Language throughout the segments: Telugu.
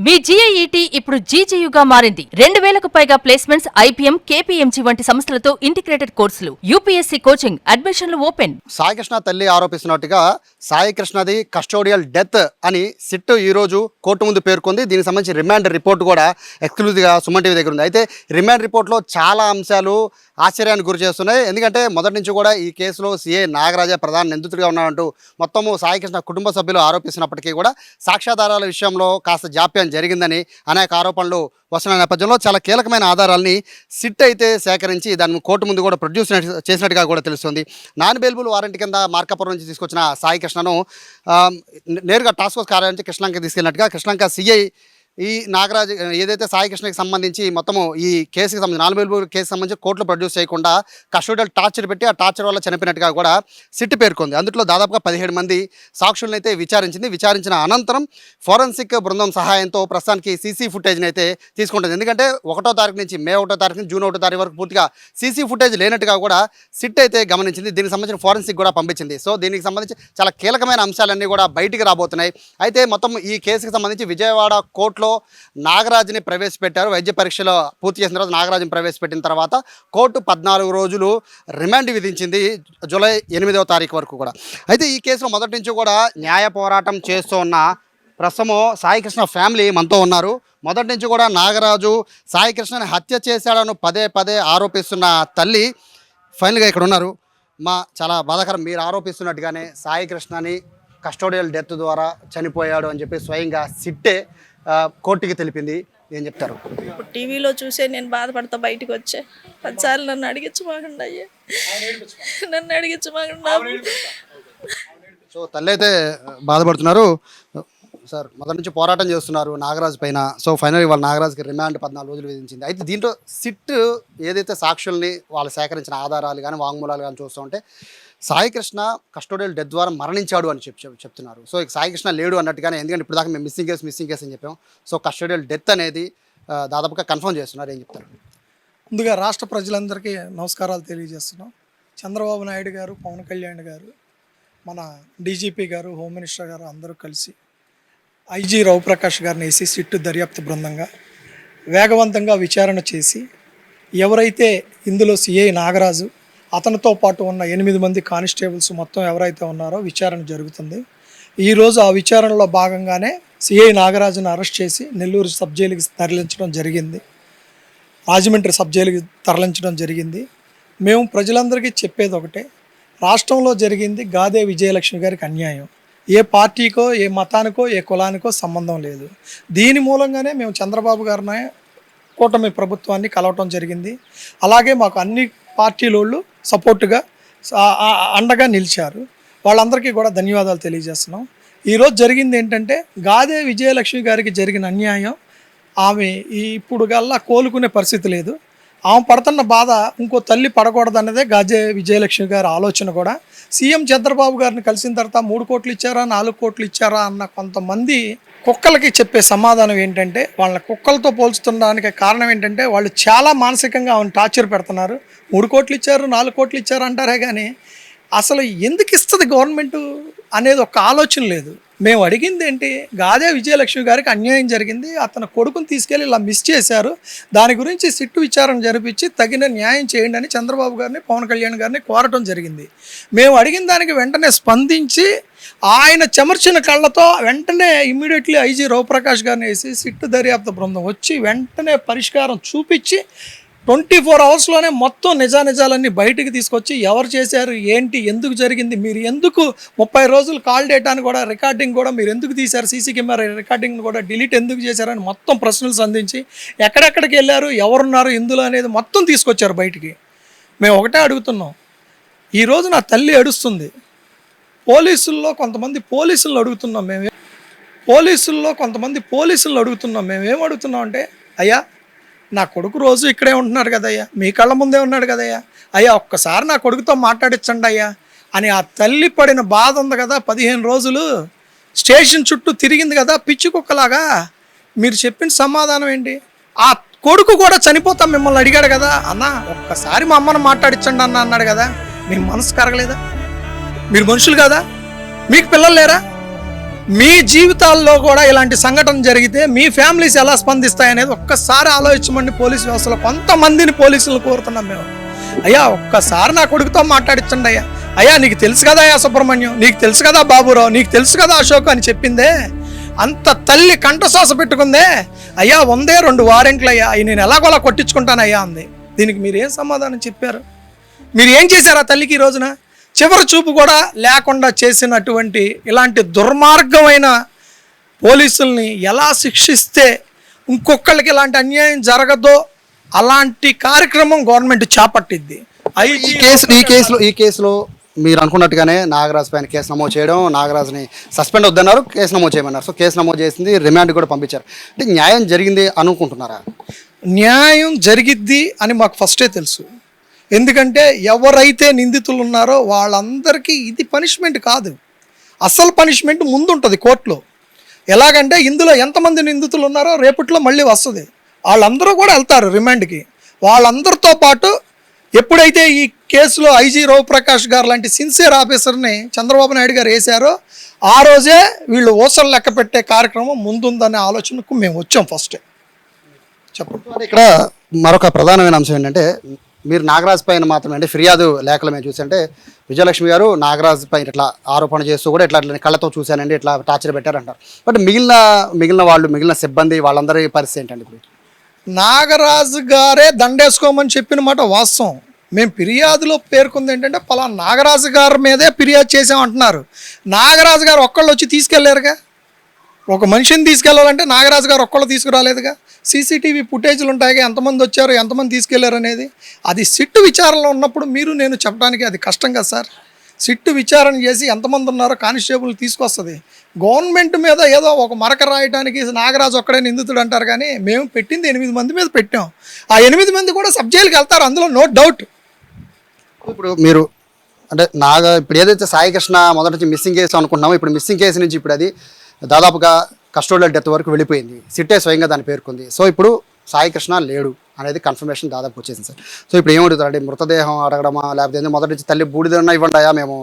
మీ జీఐఈటీ ఇప్పుడు జీజీయూగా మారింది. 2000కు పైగా ప్లేస్మెంట్స్, ఐపీఎం, కేపీఎంజీ వంటి సంస్థలతో ఇంటిగ్రేటెడ్ కోర్సులు. యూపీఎస్సీ కోచింగ్, అడ్మిషన్లు ఓపెన్. సాయికృష్ణ తల్లి ఆరోపిస్తున్నట్టుగా సాయికృష్ణది కస్టోడియల్ డెత్ అని సిట్ ఈ రోజు కోర్టు ముందు పేర్కొంది. దీనికి సంబంధించి రిమాండ్ రిపోర్ట్ కూడా ఎక్స్క్లూజివ్గా సుమన్ టీవీ దగ్గర ఉంది. అయితే రిమాండ్ రిపోర్ట్లో చాలా అంశాలు ఆశ్చర్యానికి గురి చేస్తున్నాయి. ఎందుకంటే మొదటి నుంచి కూడా ఈ కేసులో సీఏ నాగరాజే ప్రధాన నిందితుడిగా ఉన్నాడంటూ మొత్తము సాయికృష్ణ కుటుంబ సభ్యులు ఆరోపిస్తున్నప్పటికీ కూడా సాక్ష్యాధారాల విషయంలో కాస్త జాప్యం జరిగిందని అనేక ఆరోపణలు వస్తున్న నేపథ్యంలో చాలా కీలకమైన ఆధారాలని సిట్ అయితే సేకరించి దాన్ని కోర్టు ముందు కూడా ప్రొడ్యూస్ చేసినట్టుగా కూడా తెలుస్తుంది. నాన్ బెయిలబుల్ వారెంట్ కింద మార్కాపురం నుంచి తీసుకొచ్చిన సాయికృష్ణను నేరుగా టాస్క్ ఫోర్స్ కార్యాలయం కృష్ణలంక తీసుకెళ్ళినట్టుగా కృష్ణలంక సిఐ ఈ నాగరాజ్ ఏదైతే సాయికృష్ణకి సంబంధించి మొత్తము ఈ కేసుకి సంబంధించి నాన్ బెయిలబుల్ కేసుకి సంబంధించి కోర్టులో ప్రొడ్యూస్ చేయకుండా కస్టోడియల్ టార్చర్ పెట్టి ఆ టార్చర్ వల్ల చనిపోయినట్టుగా కూడా సిట్ పేర్కొంది. అందులో దాదాపుగా 17 మంది సాక్షులను అయితే విచారించిన అనంతరం ఫోరెన్సిక్ బృందం సహాయంతో ప్రస్తుతానికి సీసీ ఫుటేజ్ని అయితే తీసుకుంటుంది. ఎందుకంటే 1వ తారీఖు నుంచి మే 1వ తారీఖు నుంచి జూన్ 1వ తారీఖు వరకు పూర్తిగా సీసీ ఫుటేజ్ లేనట్టుగా కూడా సిట్ అయితే గమనించింది. దీనికి సంబంధించిన ఫోరెన్సిక్ కూడా పంపించింది. సో దీనికి సంబంధించి చాలా కీలకమైన అంశాలన్నీ కూడా బయటికి రాబోతున్నాయి. అయితే మొత్తం ఈ కేసుకి సంబంధించి విజయవాడ కోర్టులో నాగరాజుని ప్రవేశపెట్టారు. వైద్య పరీక్షలో పూర్తి చేసిన తర్వాత నాగరాజుని ప్రవేశపెట్టిన తర్వాత కోర్టు 14 రోజులు రిమాండ్ విధించింది, జూలై 8వ తారీఖు వరకు కూడా. అయితే ఈ కేసులో మొదటి నుంచి కూడా న్యాయ పోరాటం చేస్తూ ఉన్న ప్రస్తుతం సాయికృష్ణ ఫ్యామిలీ మనతో ఉన్నారు. మొదటి నుంచి కూడా నాగరాజు సాయికృష్ణని హత్య చేశాడని పదే ఆరోపిస్తున్న తల్లి ఫైనల్గా ఇక్కడ ఉన్నారు. చాలా బాధాకరం, మీరు ఆరోపిస్తున్నట్టుగానే సాయికృష్ణని కస్టోడియల్ డెత్ ద్వారా చనిపోయాడు అని చెప్పి స్వయంగా సిట్టే కోర్టుకి తెలిపింది. ఏం చెప్తారు? ఇప్పుడు టీవీలో చూసే నేను బాధపడతా బయటకు వచ్చే 10 సార్లు నన్ను అడిగించమాకండి అయ్యే, నన్ను అడిగించమాకండి. సో తల్లి అయితే బాధపడుతున్నారు. సార్ మొదటి నుంచి పోరాటం చేస్తున్నారు నాగరాజు పైన. సో ఫైనల్ వాళ్ళ నాగరాజుకి రిమాండ్ 14 రోజులు విధించింది. అయితే దీంట్లో సిట్ ఏదైతే సాక్షుల్ని వాళ్ళు సేకరించిన ఆధారాలు కానీ వాంగ్మూలాలు కానీ చూస్తూ ఉంటే సాయికృష్ణ కస్టోడియల్ డెత్ ద్వారా మరణించాడు అని చెప్తున్నారు. సో సాయికృష్ణ లేడు అన్నట్టుగానే, ఎందుకంటే ఇప్పుడు దాకా మేము మిస్సింగ్ కేసు అని చెప్పాం. సో కస్టోడియల్ డెత్ అనేది దాదాపుగా కన్ఫర్మ్ చేస్తున్నారు. ఏం చెప్తారు? ముందుగా రాష్ట్ర ప్రజలందరికీ నమస్కారాలు తెలియజేస్తున్నాం. చంద్రబాబు నాయుడు గారు, పవన్ కళ్యాణ్ గారు, మన డీజీపీ గారు, హోమ్ మినిస్టర్ గారు అందరూ కలిసి ఐజీ రవిప్రకాష్ గారిని వేసి సిట్టు దర్యాప్తు బృందంగా వేగవంతంగా విచారణ చేసి ఎవరైతే ఇందులో సిఐ నాగరాజు అతనితో పాటు ఉన్న 8 మంది కానిస్టేబుల్స్ మొత్తం ఎవరైతే ఉన్నారో విచారణ జరుగుతుంది. ఈరోజు ఆ విచారణలో భాగంగానే సిఐ నాగరాజును అరెస్ట్ చేసి నెల్లూరు సబ్ జైలుకి తరలించడం జరిగింది, రాజమండ్రి సబ్ జైలుకి తరలించడం జరిగింది. మేము ప్రజలందరికీ చెప్పేది ఒకటే, రాష్ట్రంలో జరిగింది గాదే విజయలక్ష్మి గారికి అన్యాయం. ఏ పార్టీకో, ఏ మతానికో, ఏ కులానికో సంబంధం లేదు. దీని మూలంగానే మేము చంద్రబాబు గారిని, కూటమి ప్రభుత్వాన్ని కలవటం జరిగింది. అలాగే మాకు అన్ని పార్టీలోళ్ళు సపోర్టుగా అండగా నిలిచారు. వాళ్ళందరికీ కూడా ధన్యవాదాలు తెలియజేస్తున్నాం. ఈరోజు జరిగింది ఏంటంటే, గాదే విజయలక్ష్మి గారికి జరిగిన అన్యాయం, ఆమె ఇప్పుడు గల్లా కోలుకునే పరిస్థితి లేదు. ఆమె పడుతున్న బాధ ఇంకో తల్లి పడకూడదన్నదే గాదే విజయలక్ష్మి గారి ఆలోచన కూడా. సీఎం చంద్రబాబు గారిని కలిసిన తర్వాత 3 కోట్లు ఇచ్చారా, 4 కోట్లు ఇచ్చారా అన్న కొంతమంది కుక్కలకి చెప్పే సమాధానం ఏంటంటే, వాళ్ళని కుక్కలతో పోల్చుతుండడానికి కారణం ఏంటంటే, వాళ్ళు చాలా మానసికంగా ఆమెను టార్చర్ పెడుతున్నారు. 3 కోట్లు ఇచ్చారు, 4 కోట్లు ఇచ్చారు అంటారే కానీ అసలు ఎందుకు ఇస్తుంది గవర్నమెంట్ అనేది ఒక ఆలోచన లేదు. మేము అడిగింది ఏంటి, గాదే విజయలక్ష్మి గారికి అన్యాయం జరిగింది, అతను కొడుకుని తీసుకెళ్ళి ఇలా మిస్ చేశారు, దాని గురించి సిట్టు విచారణ జరిపించి తగిన న్యాయం చేయండి అని చంద్రబాబు గారిని, పవన్ కళ్యాణ్ గారిని కోరటం జరిగింది. మేము అడిగిన దానికి వెంటనే స్పందించి ఆయన చెమర్చిన కళ్ళతో వెంటనే ఇమ్మీడియట్లీ ఐజీ రవిప్రకాష్ గారిని వేసి సిట్టు దర్యాప్తు బృందం వచ్చి వెంటనే పరిష్కారం చూపించి 24 అవర్స్లోనే మొత్తం నిజాలన్నీ బయటికి తీసుకొచ్చి ఎవరు చేశారు, ఏంటి, ఎందుకు జరిగింది, మీరు ఎందుకు 30 రోజులు కాల్ డేటాను కూడా రికార్డింగ్ కూడా మీరు ఎందుకు తీశారు, సీసీ కెమెరా రికార్డింగ్ కూడా డిలీట్ ఎందుకు చేశారని మొత్తం ప్రశ్నలు సంధించి ఎక్కడెక్కడికి వెళ్ళారు, ఎవరున్నారు ఇందులో అనేది మొత్తం తీసుకొచ్చారు బయటికి. మేము ఒకటే అడుగుతున్నాం, ఈరోజు నా తల్లి ఏడుస్తుంది. పోలీసుల్లో కొంతమంది పోలీసులను అడుగుతున్నాం మేమేం అడుగుతున్నాం అంటే, అయ్యా నా కొడుకు రోజు ఇక్కడే ఉంటున్నాడు కదయ్యా, మీ కళ్ళ ముందే ఉన్నాడు కదయ్యా, అయ్యా ఒక్కసారి నా కొడుకుతో మాట్లాడించండి అయ్యా అని ఆ తల్లి పడిన బాధ ఉంది కదా. 15 రోజులు స్టేషన్ చుట్టూ తిరిగింది కదా పిచ్చి కుక్కలాగా. మీరు చెప్పిన సమాధానం ఏంటి? ఆ కొడుకు కూడా చనిపోతాం మిమ్మల్ని అడిగాడు కదా, అన్న ఒక్కసారి మా అమ్మను మాట్లాడించండి అన్న అన్నాడు కదా. మీ మనసు కరగలేదా? మీరు మనుషులు కదా? మీకు పిల్లలు లేరా? మీ జీవితాల్లో కూడా ఇలాంటి సంఘటన జరిగితే మీ ఫ్యామిలీస్ ఎలా స్పందిస్తాయనేది ఒక్కసారి ఆలోచించమండి. పోలీస్ వ్యవస్థలో కొంతమందిని పోలీసులు కోరుతున్నాం మేము. అయ్యా ఒక్కసారి నా కొడుకుతో మాట్లాడించండి అయ్యా. అయ్యా నీకు తెలుసు కదా అయ్యా సుబ్రహ్మణ్యం, నీకు తెలుసు కదా బాబురావు, నీకు తెలుసు కదా అశోక్ అని చెప్పిందే, అంత తల్లి కంఠశ్వాస పెట్టుకుందే. అయ్యా 102 వారెంట్లు అయ్యా, అవి నేను ఎలాగోలా కొట్టించుకుంటానయ్యా అంది. దీనికి మీరు ఏం సమాధానం చెప్పారు? మీరు ఏం చేశారు ఆ తల్లికి ఈ రోజున? చివరి చూపు కూడా లేకుండా చేసినటువంటి ఇలాంటి దుర్మార్గమైన పోలీసుల్ని ఎలా శిక్షిస్తే ఇంకొకళ్ళకి ఇలాంటి అన్యాయం జరగదో అలాంటి కార్యక్రమం గవర్నమెంట్ చేపట్టిద్ది. ఈ కేసులో మీరు అనుకున్నట్టుగానే నాగరాజ్ పైన కేసు నమోదు చేయడం, నాగరాజ్ని సస్పెండ్ వద్దన్నారు, కేసు నమోదు చేయమన్నారు. సో కేసు నమోదు చేసింది, రిమాండ్ కూడా పంపించారు. అంటే న్యాయం జరిగింది అనుకుంటున్నారా? న్యాయం జరిగిద్ది అని మాకు ఫస్టే తెలుసు. ఎందుకంటే ఎవరైతే నిందితులు ఉన్నారో వాళ్ళందరికీ ఇది పనిష్మెంట్ కాదు, అసలు పనిష్మెంట్ ముందు ఉంటుంది కోర్టులో. ఎలాగంటే ఇందులో ఎంతమంది నిందితులు ఉన్నారో రేపట్లో మళ్ళీ వస్తుంది, వాళ్ళందరూ కూడా వెళ్తారు రిమాండ్కి. వాళ్ళందరితో పాటు ఎప్పుడైతే ఈ కేసులో ఐజీ రవిప్రకాష్ గారు లాంటి సిన్సియర్ ఆఫీసర్ని చంద్రబాబు నాయుడు గారు వేశారో ఆ రోజే వీళ్ళు ఓసలు లెక్క పెట్టే కార్యక్రమం ముందుందనే ఆలోచనకు మేము వచ్చాం ఫస్టే. చెప్పండి. ఇక్కడ మరొక ప్రధానమైన అంశం ఏంటంటే, మీరు నాగరాజ్ పైన మాత్రమే అంటే ఫిర్యాదు లేఖలు మేము చూసంటే విజయలక్ష్మి గారు నాగరాజ్ పైన ఇట్లా ఆరోపణ చేస్తూ కూడా ఇట్లా కళ్ళతో చూశానండి, ఇట్లా టార్చర్ పెట్టారంటారు. బట్ మిగిలిన సిబ్బంది వాళ్ళందరి పరిస్థితి ఏంటండి? ఇప్పుడు నాగరాజు గారే దండేసుకోమని చెప్పిన మాట వాస్తవం. మేము ఫిర్యాదులో పేర్కొంది ఏంటంటే పలానా నాగరాజు గారి మీదే ఫిర్యాదు చేసామంటున్నారు. నాగరాజు గారు ఒక్కళ్ళు వచ్చి తీసుకెళ్లారుగా. ఒక మనిషిని తీసుకెళ్లాలంటే నాగరాజు గారు ఒక్కళ్ళు తీసుకురాలేదుగా. సీసీటీవీ ఫుటేజ్లు ఉంటాయిగా, ఎంతమంది వచ్చారు, ఎంతమంది తీసుకెళ్లారు అనేది. అది సిట్టు విచారణలో ఉన్నప్పుడు మీరు నేను చెప్పడానికి అది కష్టం కదా సార్. సిట్టు విచారణ చేసి ఎంతమంది ఉన్నారో కానిస్టేబుల్ తీసుకొస్తుంది. గవర్నమెంట్ మీద ఏదో ఒక మరక రాయడానికి నాగరాజు ఒక్కడే నిందితుడు అంటారు, కానీ మేము పెట్టింది 8 మంది మీద పెట్టాం. ఆ 8 మంది కూడా సబ్ జైలుకి వెళ్తారు, అందులో నో డౌట్. ఇప్పుడు మీరు అంటే ఇప్పుడు ఏదైతే సాయి కృష్ణ మొదటి నుంచి మిస్సింగ్ కేసు అనుకుంటున్నామో, ఇప్పుడు మిస్సింగ్ కేసు నుంచి ఇప్పుడు అది దాదాపుగా కస్టోడియల్ డెత్ వరకు వెళ్ళిపోయింది. సిట్టే స్వయంగా దాన్ని పేర్కొంది. సో ఇప్పుడు సాయి కృష్ణ లేడు అనేది కన్ఫర్మేషన్ దాదాపు వచ్చేసింది సార్. సో ఇప్పుడు ఏమడుగుతారంటే మృతదేహం అడగడమా, లేకపోతే మొదటి నుంచి తల్లి బూడిదన్నా ఇవ్వండియా, మేము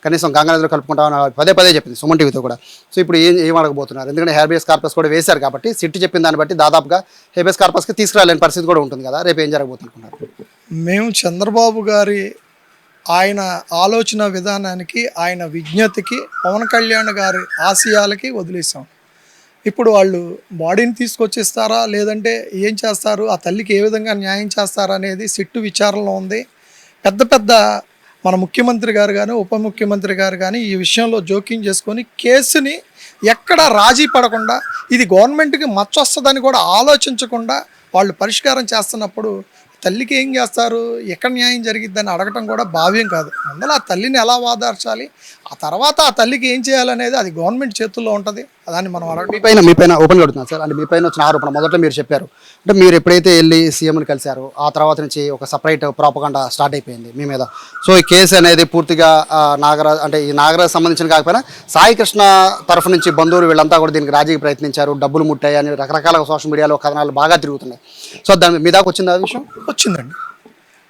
కనీసం గంగానదిలో కలుపుకుంటామని పదే చెప్పింది సుమన్ టీవీతో కూడా. సో ఇప్పుడు ఏం అడగబోతున్నారు? ఎందుకంటే హేబియస్ కార్పస్ కూడా వేశారు కాబట్టి సిట్ చెప్పిన దాన్ని బట్టి దాదాపుగా హేబియస్ కార్పస్కి తీసుకురాలేని పరిస్థితి కూడా ఉంటుంది కదా. రేపు ఏం జరగబోతున్నారు? మేము చంద్రబాబు గారి ఆయన ఆలోచన విధానానికి, ఆయన విజ్ఞతకి, పవన్ కళ్యాణ్ గారి ఆశయాలకి వదిలేసాం. ఇప్పుడు వాళ్ళు బాడీని తీసుకొచ్చేస్తారా లేదంటే ఏం చేస్తారు, ఆ తల్లికి ఏ విధంగా న్యాయం చేస్తారా అనేది సిట్టు విచారణలో ఉంది. పెద్ద మన ముఖ్యమంత్రి గారు కానీ ఉప ముఖ్యమంత్రి గారు కానీ ఈ విషయంలో జోక్యం చేసుకొని కేసుని ఎక్కడ రాజీ పడకుండా, ఇది గవర్నమెంట్కి మచ్చొస్తుందని కూడా ఆలోచించకుండా వాళ్ళు పరిష్కారం చేస్తున్నప్పుడు తల్లికి ఏం చేస్తారు, ఎక్కడ న్యాయం జరిగిద్దని అడగటం కూడా భావ్యం కాదు. ముందర ఆ తల్లిని ఎలా వాదార్చాలి, ఆ తర్వాత ఆ తల్లికి ఏం చేయాలనేది అది గవర్నమెంట్ చేతుల్లో ఉంటుంది. దాన్ని మనం అడగ మీ పైన ఓపెన్గా అడుగుతున్నాను సార్. అంటే మీ పైన వచ్చిన ఆరోపణ మొదట్లో మీరు చెప్పారు, అంటే మీరు ఎప్పుడైతే వెళ్ళి సీఎంని కలిశారో ఆ తర్వాత నుంచి ఒక సపరేట్ ప్రాపగండా స్టార్ట్ అయిపోయింది మీ మీద. సో ఈ కేసు అనేది పూర్తిగా నాగరాజ్ అంటే ఈ నాగరాజ్ సంబంధించిన కాకపోయినా సాయి కృష్ణ తరఫు నుంచి బంధువులు వీళ్ళంతా కూడా దీనికి రాజీకి ప్రయత్నించారు, డబ్బులు ముట్టాయి అని రకరకాల సోషల్ మీడియాలో కథనాలు బాగా తిరుగుతున్నాయి. సో దాని మీ దాకా వచ్చింది ఆ విషయం? వచ్చిందండి,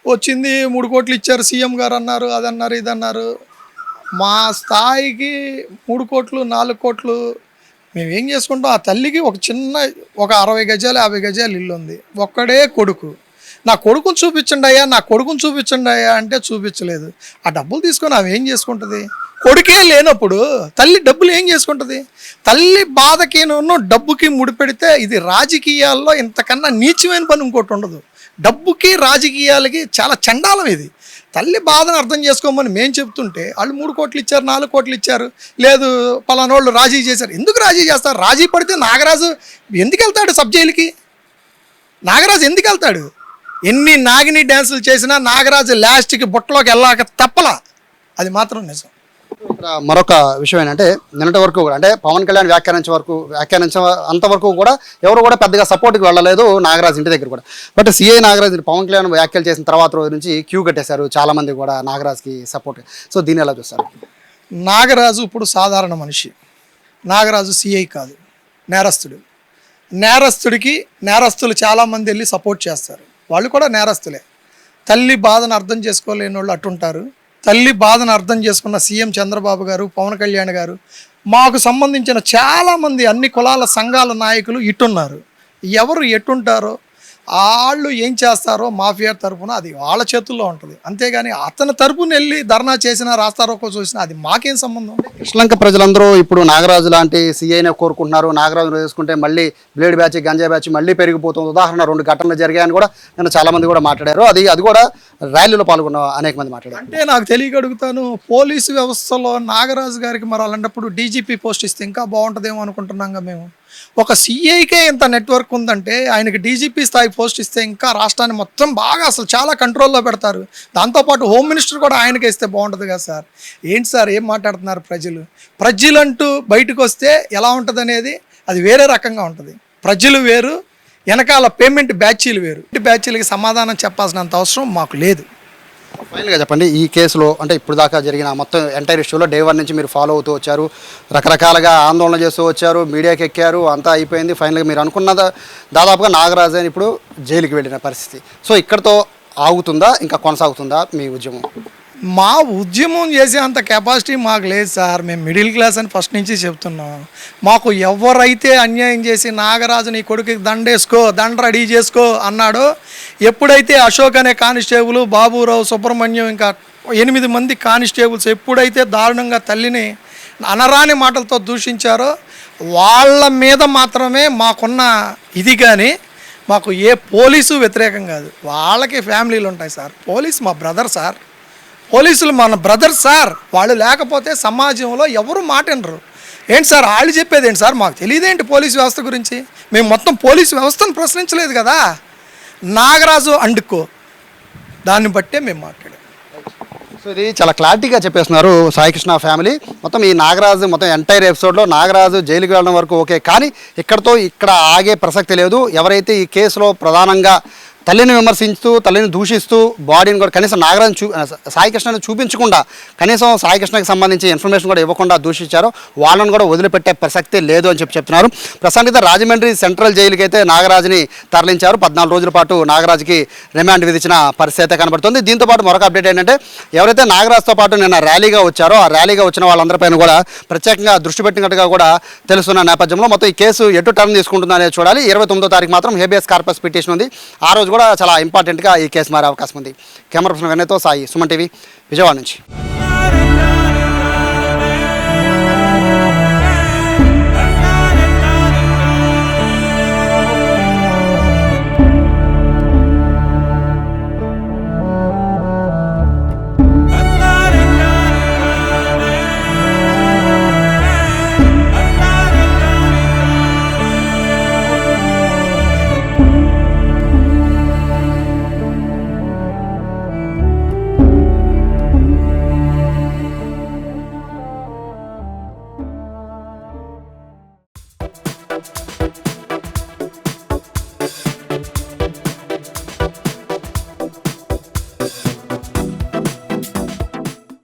వచ్చింది. 3 కోట్లు ఇచ్చారు సీఎం గారు అన్నారు, అదన్నారు, ఇదన్నారు. మా స్థాయికి 3 కోట్లు 4 కోట్లు మేము ఏం చేసుకుంటాం? ఆ తల్లికి ఒక 60 గజాలు 50 గజాలు ఇల్లు ఉంది, ఒక్కడే కొడుకు. నా కొడుకుని చూపించండి అయ్యా అంటే చూపించలేదు. ఆ డబ్బులు తీసుకొని ఆమె ఏం చేసుకుంటుంది? కొడుకే లేనప్పుడు తల్లి డబ్బులు ఏం చేసుకుంటుంది? తల్లి బాధకి డబ్బుకి ముడిపెడితే ఇది రాజకీయాల్లో ఇంతకన్నా నీచమైన పని ఇంకోటి ఉండదు. డబ్బుకి రాజకీయాలకి చాలా చండాలం ఇది. తల్లి బాధను అర్థం చేసుకోమని మేము చెప్తుంటే వాళ్ళు 3 కోట్లు ఇచ్చారు, 4 కోట్లు ఇచ్చారు, లేదు పలానోళ్ళు రాజీ చేశారు. ఎందుకు రాజీ చేస్తారు? రాజీ పడితే నాగరాజు ఎందుకు వెళ్తాడు సబ్ జైలుకి? నాగరాజు ఎందుకు వెళ్తాడు? ఎన్ని నాగిని డ్యాన్సులు చేసినా నాగరాజు లాస్ట్కి బుట్టలోకి వెళ్ళాక తప్పలా, అది మాత్రం నిజం. ఇక్కడ మరొక విషయం ఏంటంటే నిన్నటి వరకు కూడా అంటే పవన్ కళ్యాణ్ అంతవరకు కూడా ఎవరు కూడా పెద్దగా సపోర్ట్కి వెళ్ళలేదు నాగరాజ్ ఇంటి దగ్గర కూడా. బట్ సిఐ నాగరాజ్ పవన్ కళ్యాణ్ వ్యాఖ్యలు చేసిన తర్వాత రోజు నుంచి క్యూ కట్టేశారు చాలామంది కూడా నాగరాజ్కి సపోర్ట్. సో దీన్ని ఎలా చూస్తారు? నాగరాజు ఇప్పుడు సాధారణ మనిషి, నాగరాజు సిఐ కాదు, నేరస్తుడికి నేరస్తులు చాలామంది వెళ్ళి సపోర్ట్ చేస్తారు, వాళ్ళు కూడా నేరస్తులే. తల్లి బాధను అర్థం చేసుకోలేని వాళ్ళు అటుంటారు. తల్లి బాధను అర్థం చేసుకున్న సీఎం చంద్రబాబు గారు, పవన్ కళ్యాణ్ గారు మాకు సంబంధించిన చాలామంది అన్ని కులాల సంఘాల నాయకులు ఇట్టున్నారు. ఎవరు ఎట్టుంటారో వాళ్ళు ఏం చేస్తారో మాఫియా తరపున అది వాళ్ళ చేతుల్లో ఉంటుంది. అంతేగాని అతని తరపున వెళ్ళి ధర్నా చేసినా రాస్తారోకో చూసినా అది మాకేం సంబంధం? శ్రీలంక ప్రజలందరూ ఇప్పుడు నాగరాజు లాంటి సీఐనే కోరుకుంటున్నారు. నాగరాజు వేసుకుంటే మళ్ళీ బ్లేడ్ బ్యాచ్, గంజా బ్యాచ్ మళ్ళీ పెరిగిపోతుంది. ఉదాహరణ 2 ఘటనలు జరిగాయని కూడా నేను చాలామంది కూడా మాట్లాడారు. అది కూడా ర్యాలీలో పాల్గొన్న అనేక మంది మాట్లాడారు. అంటే నాకు తెలియగడుగుతాను, పోలీసు వ్యవస్థలో నాగరాజు గారికి మరి అలాంటప్పుడు డీజీపీ పోస్ట్ ఇస్తే ఇంకా బాగుంటుందేమో అనుకుంటున్నాగా మేము. ఒక సీఐకే ఇంత నెట్వర్క్ ఉందంటే ఆయనకి డీజీపీ స్థాయి పోస్ట్ ఇస్తే ఇంకా రాష్ట్రాన్ని మొత్తం బాగా అసలు చాలా కంట్రోల్లో పెడతారు. దాంతోపాటు హోమ్ మినిస్టర్ కూడా ఆయనకే ఇస్తే బాగుంటుంది కదా సార్. ఏంటి సార్ ఏం మాట్లాడుతున్నారు? ప్రజలంటూ బయటకు వస్తే ఎలా ఉంటుంది అనేది అది వేరే రకంగా ఉంటుంది. ప్రజలు వేరు, వెనకాల పేమెంట్ బ్యాచీలు వేరు. బ్యాచీలకి సమాధానం చెప్పాల్సినంత అవసరం మాకు లేదు. ఫైనల్గా చెప్పండి, ఈ కేసులో అంటే ఇప్పుడు దాకా జరిగిన మొత్తం ఎంటైర్ ఇష్యూలో డే 1 నుంచి మీరు ఫాలో అవుతూ వచ్చారు, రకరకాలుగా ఆందోళన చేస్తూ వచ్చారు, మీడియాకి ఎక్కారు, అంతా అయిపోయింది. ఫైనల్గా మీరు అనుకున్నది దాదాపుగా నాగరాజు అని ఇప్పుడు జైలుకి వెళ్ళిన పరిస్థితి. సో ఇక్కడతో ఆగుతుందా, ఇంకా కొనసాగుతుందా మీ ఉద్యమం? మా ఉద్యమం చేసే అంత కెపాసిటీ మాకు లేదు సార్. మేము మిడిల్ క్లాస్ అని ఫస్ట్ నుంచి చెప్తున్నాం. మాకు ఎవరైతే అన్యాయం చేసి నాగరాజు నీ కొడుకుకి దండ రెడీ చేసుకో అన్నాడో, ఎప్పుడైతే అశోక్ అనే కానిస్టేబుల్, బాబురావు, సుబ్రహ్మణ్యం, ఇంకా 8 మంది కానిస్టేబుల్స్ ఎప్పుడైతే దారుణంగా తల్లిని అనరాని మాటలతో దూషించారో వాళ్ళ మీద మాత్రమే మాకున్న ఇది. కానీ మాకు ఏ పోలీసు వ్యతిరేకం కాదు. వాళ్ళకి ఫ్యామిలీలు ఉంటాయి సార్. పోలీసు మా బ్రదర్ సార్. పోలీసులు మన బ్రదర్ సార్. వాళ్ళు లేకపోతే సమాజంలో ఎవరు మాటినరు. ఏంటి సార్ వాళ్ళు చెప్పేది ఏంటి సార్? మాకు తెలియదేంటి పోలీసు వ్యవస్థ గురించి? మేము మొత్తం పోలీసు వ్యవస్థను ప్రశ్నించలేదు కదా. నాగరాజు అండుకో దాన్ని బట్టే మేము మాట్లాడాం. సో ఇది చాలా క్లారిటీగా చెప్పేస్తున్నారు సాయికృష్ణ ఫ్యామిలీ. మొత్తం ఈ నాగరాజు మొత్తం ఎంటైర్ ఎపిసోడ్లో నాగరాజు జైలుకి వెళ్ళడం వరకు ఓకే, కానీ ఇక్కడ ఆగే ప్రసక్తి లేదు. ఎవరైతే ఈ కేసులో ప్రధానంగా తల్లిని విమర్శిస్తూ, తల్లిని దూషిస్తూ, బాడీని కూడా కనీసం నాగరాజు సాయికృష్ణని చూపించకుండా, కనీసం సాయికృష్ణకి సంబంధించి ఇన్ఫర్మేషన్ కూడా ఇవ్వకుండా దూషించారో వాళ్ళని కూడా వదిలిపెట్టే ప్రసక్తే లేదు అని చెప్తున్నారు. ప్రస్తుతానికి రాజమండ్రి సెంట్రల్ జైలుకి అయితే నాగరాజుని తరలించారు. 14 రోజుల పాటు నాగరాజుకి రిమాండ్ విధించిన పరిస్థితి అయితే కనబడుతుంది. దీంతో పాటు మరొక అప్డేట్ ఏంటంటే, ఎవరైతే నాగరాజుతో పాటు నిన్న ర్యాలీగా వచ్చారో ఆ ర్యాలీగా వచ్చిన వాళ్ళందరిపైన కూడా ప్రత్యేకంగా దృష్టి పెట్టినట్టుగా కూడా తెలుస్తున్న నేపథ్యంలో మొత్తం ఈ కేసు ఎటు టర్న్ తీసుకుంటుందో అనేది చూడాలి. 29వ తారీఖు మాత్రం హేబియస్ కార్పస్ పిటిషన్ ఉంది. ఆ రోజు కూడా చాలా ఇంపార్టెంట్గా ఈ కేసు మారే అవకాశం ఉంది. కెమెరా పర్సన్ వెన్నతో సాయి, సుమన్ టీవీ, విజయవాడ నుంచి.